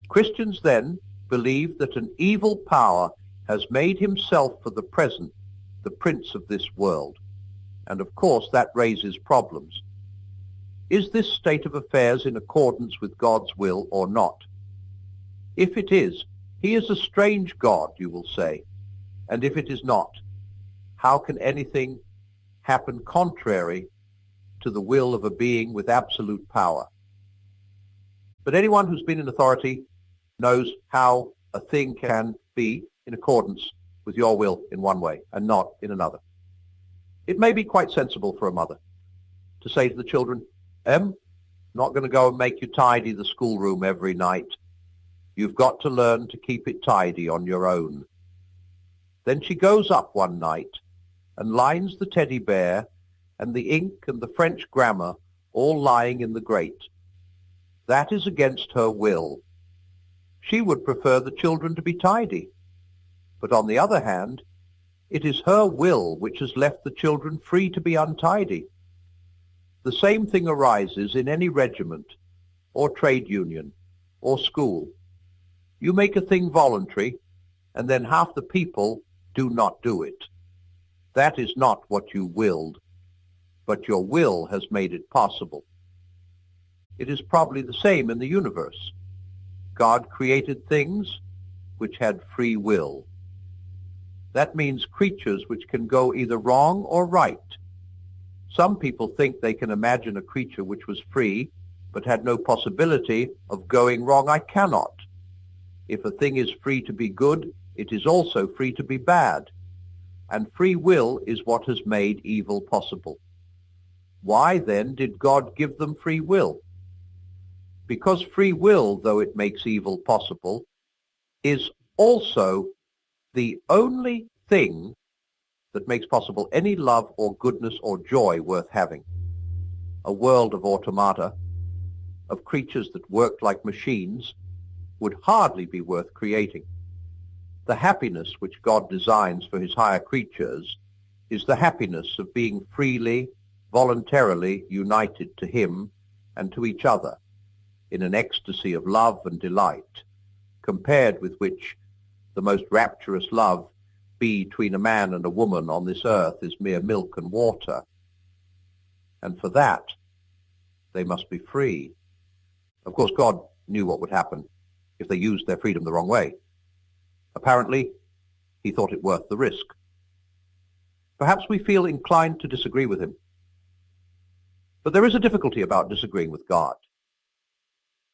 Christians then believe that an evil power has made himself for the present the prince of this world. And of course that raises problems. Is this state of affairs in accordance with God's will or not? If it is, he is a strange God, you will say. And if it is not, how can anything happen contrary to the will of a being with absolute power? But anyone who's been in authority knows how a thing can be in accordance with your will in one way and not in another. It may be quite sensible for a mother to say to the children, I'm not going to go and make you tidy the schoolroom every night. You've got to learn to keep it tidy on your own. Then she goes up one night and lines the teddy bear and the ink and the French grammar all lying in the grate. That is against her will. She would prefer the children to be tidy. But on the other hand, it is her will which has left the children free to be untidy. The same thing arises in any regiment, or trade union, or school. You make a thing voluntary, and then half the people do not do it. That is not what you willed, but your will has made it possible. It is probably the same in the universe. God created things which had free will. That means creatures which can go either wrong or right. Some people think they can imagine a creature which was free, but had no possibility of going wrong. I cannot. If a thing is free to be good, it is also free to be bad. And free will is what has made evil possible. Why then did God give them free will? Because free will, though it makes evil possible, is also the only thing that makes possible any love or goodness or joy worth having. A world of automata, of creatures that worked like machines, would hardly be worth creating. The happiness which God designs for his higher creatures is the happiness of being freely, voluntarily united to him and to each other in an ecstasy of love and delight, compared with which the most rapturous love between a man and a woman on this earth is mere milk and water. And for that, they must be free. Of course, God knew what would happen if they used their freedom the wrong way. Apparently, he thought it worth the risk. Perhaps we feel inclined to disagree with him. But there is a difficulty about disagreeing with God.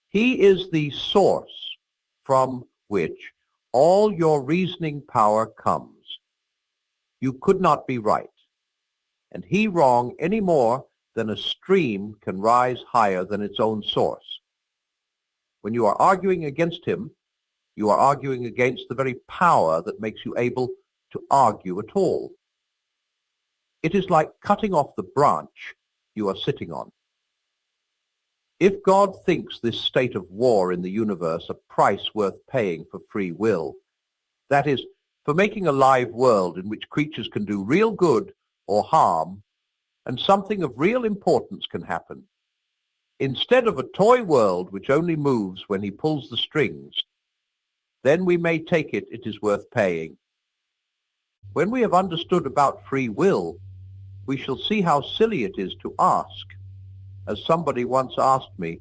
He is the source from which all your reasoning power comes. You could not be right, and he wrong any more than a stream can rise higher than its own source. When you are arguing against him, you are arguing against the very power that makes you able to argue at all. It is like cutting off the branch you are sitting on. If God thinks this state of war in the universe a price worth paying for free will, that is, for making a live world in which creatures can do real good or harm, and something of real importance can happen, instead of a toy world which only moves when he pulls the strings, then we may take it is worth paying. When we have understood about free will, we shall see how silly it is to ask. As somebody once asked me,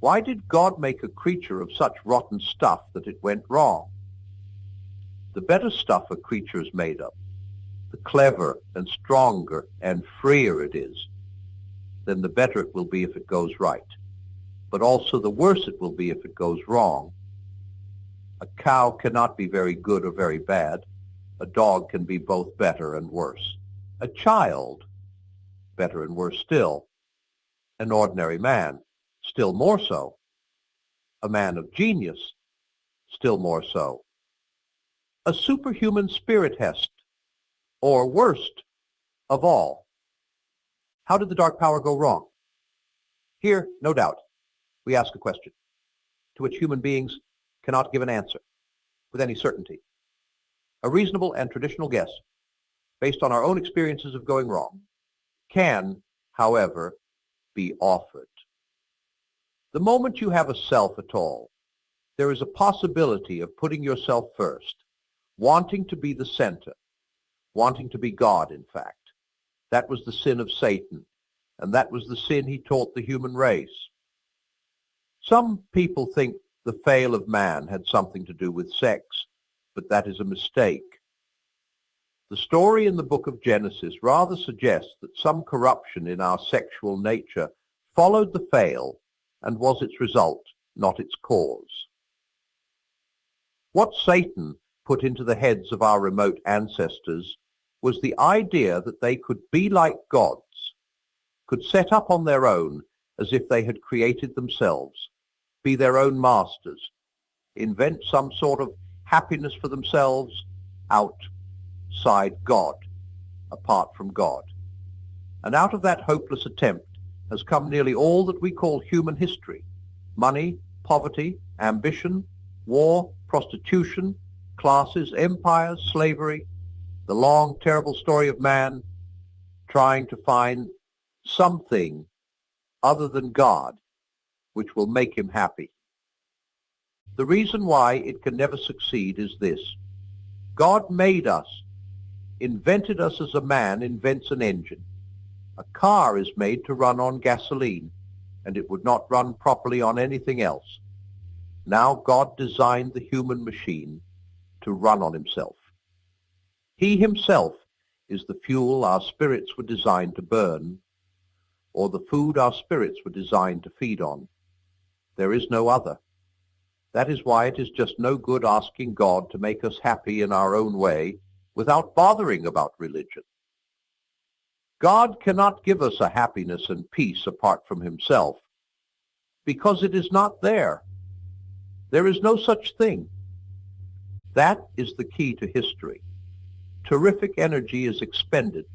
why did God make a creature of such rotten stuff that it went wrong? The better stuff a creature is made of, the clever and stronger and freer it is, then the better it will be if it goes right. But also the worse it will be if it goes wrong. A cow cannot be very good or very bad. A dog can be both better and worse. A child, better and worse still. An ordinary man, still more so. A man of genius, still more so. A superhuman spirit hest, or worst of all. How did the dark power go wrong? Here, no doubt, we ask a question to which human beings cannot give an answer with any certainty. A reasonable and traditional guess, based on our own experiences of going wrong, can, however, be offered. The moment you have a self at all, There is a possibility of putting yourself first, wanting to be the center, wanting to be God, in fact. That was the sin of Satan, and that was the sin he taught the human race. Some people think the fail of man had something to do with sex, but that is a mistake. The story in the book of Genesis rather suggests that some corruption in our sexual nature followed the fail and was its result, not its cause. What Satan put into the heads of our remote ancestors was the idea that they could be like gods, could set up on their own as if they had created themselves, be their own masters, invent some sort of happiness for themselves outside God, apart from God. And out of that hopeless attempt has come nearly all that we call human history: money, poverty, ambition, war, prostitution, classes, empires, slavery, the long, terrible story of man trying to find something other than God which will make him happy. The reason why it can never succeed is this: God made us, invented us as a man invents an engine. A car is made to run on gasoline, and it would not run properly on anything else. Now God designed the human machine to run on himself. He himself is the fuel our spirits were designed to burn, or the food our spirits were designed to feed on. There is no other. That is why it is just no good asking God to make us happy in our own way without bothering about religion. God cannot give us a happiness and peace apart from himself, because it is not there. There is no such thing. That is the key to history. Terrific energy is expended.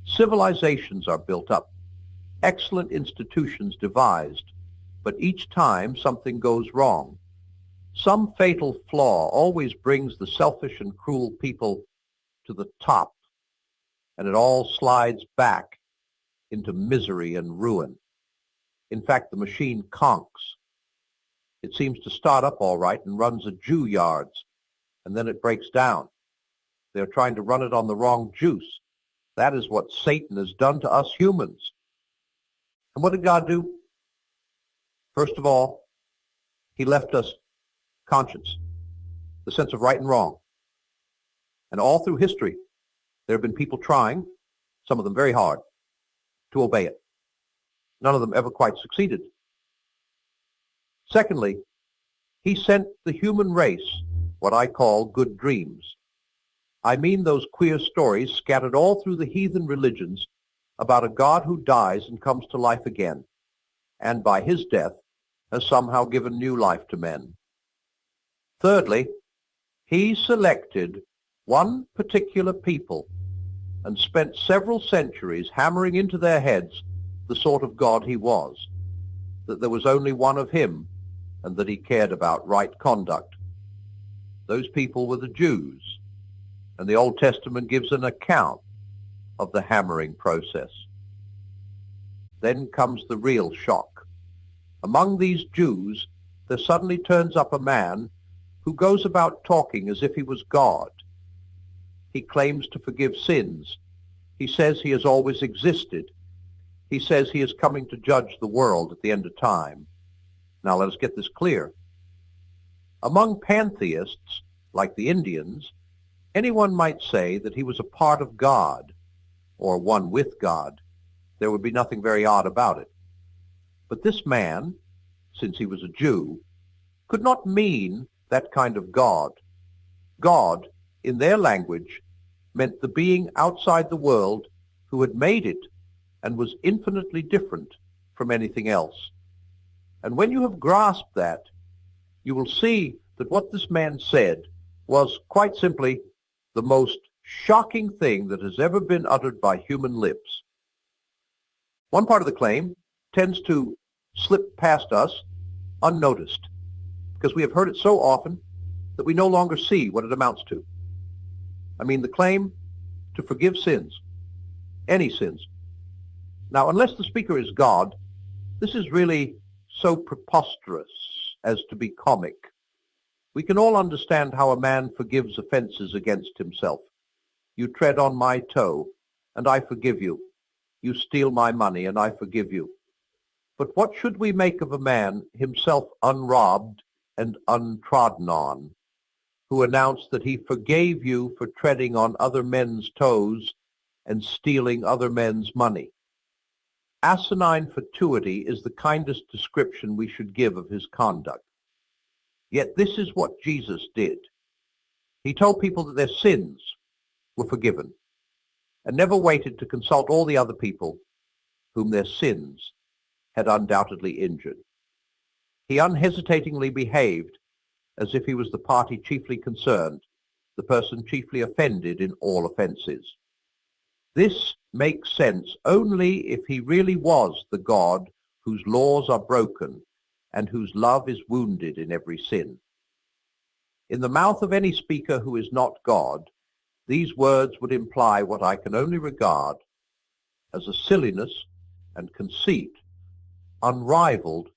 Civilizations are built up. Excellent institutions devised. But each time something goes wrong. Some fatal flaw always brings the selfish and cruel people to the top, and it all slides back into misery and ruin. In fact, the machine conks. It seems to start up all right and runs at Jew yards, and then it breaks down. They're trying to run it on the wrong juice. That is what Satan has done to us humans. And what did God do? First of all, he left us conscience, the sense of right and wrong. And all through history, there have been people trying, some of them very hard, to obey it. None of them ever quite succeeded. Secondly, he sent the human race what I call good dreams. I mean those queer stories scattered all through the heathen religions about a God who dies and comes to life again, and by his death has somehow given new life to men. Thirdly, he selected one particular people and spent several centuries hammering into their heads the sort of God he was, that there was only one of him, and that he cared about right conduct. Those people were the Jews, and the Old Testament gives an account of the hammering process. Then comes the real shock. Among these Jews, there suddenly turns up a man who goes about talking as if he was God. He claims to forgive sins. He says he has always existed. He says he is coming to judge the world at the end of time. Now let us get this clear. Among pantheists, like the Indians, anyone might say that he was a part of God, or one with God. There would be nothing very odd about it. But this man, since he was a Jew, could not mean that kind of God. God, in their language, meant the being outside the world who had made it and was infinitely different from anything else. And when you have grasped that, you will see that what this man said was quite simply the most shocking thing that has ever been uttered by human lips. One part of the claim tends to slip past us unnoticed, because we have heard it so often that we no longer see what it amounts to. I mean the claim to forgive sins, any sins. Now, unless the speaker is God, this is really so preposterous as to be comic. We can all understand how a man forgives offenses against himself. You tread on my toe, and I forgive you. You steal my money, and I forgive you. But what should we make of a man, himself unrobbed and untrodden on, who announced that he forgave you for treading on other men's toes and stealing other men's money? Asinine fatuity is the kindest description we should give of his conduct. Yet this is what Jesus did. He told people that their sins were forgiven and never waited to consult all the other people whom their sins had undoubtedly injured. He unhesitatingly behaved as if he was the party chiefly concerned, the person chiefly offended in all offenses. This makes sense only if he really was the God whose laws are broken and whose love is wounded in every sin. In the mouth of any speaker who is not God, these words would imply what I can only regard as a silliness and conceit unrivaled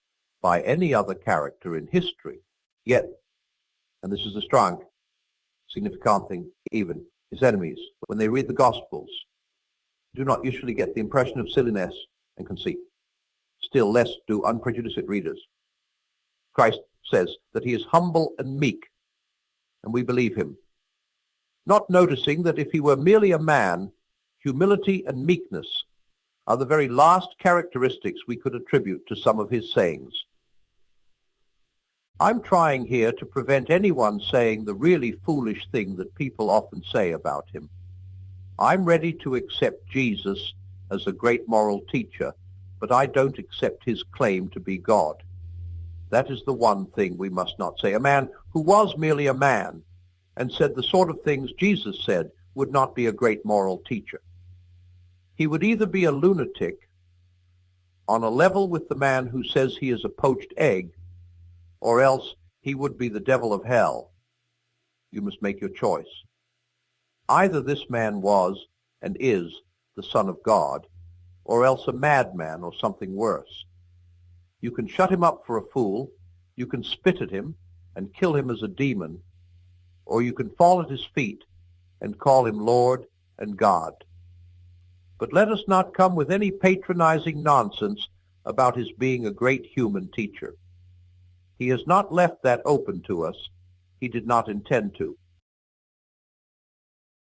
by any other character in history. Yet, and this is a strong, significant thing, even his enemies, when they read the Gospels, do not usually get the impression of silliness and conceit. Still less do unprejudiced readers. Christ says that he is humble and meek, and we believe him, not noticing that if he were merely a man, humility and meekness are the very last characteristics we could attribute to some of his sayings. I'm trying here to prevent anyone saying the really foolish thing that people often say about him. I'm ready to accept Jesus as a great moral teacher, but I don't accept his claim to be God. That is the one thing we must not say. A man who was merely a man and said the sort of things Jesus said would not be a great moral teacher. He would either be a lunatic on a level with the man who says he is a poached egg, or else he would be the devil of hell. You must make your choice. Either this man was and is the Son of God, or else a madman or something worse. You can shut him up for a fool, you can spit at him and kill him as a demon, or you can fall at his feet and call him Lord and God. But let us not come with any patronizing nonsense about his being a great human teacher. He has not left that open to us. He did not intend to.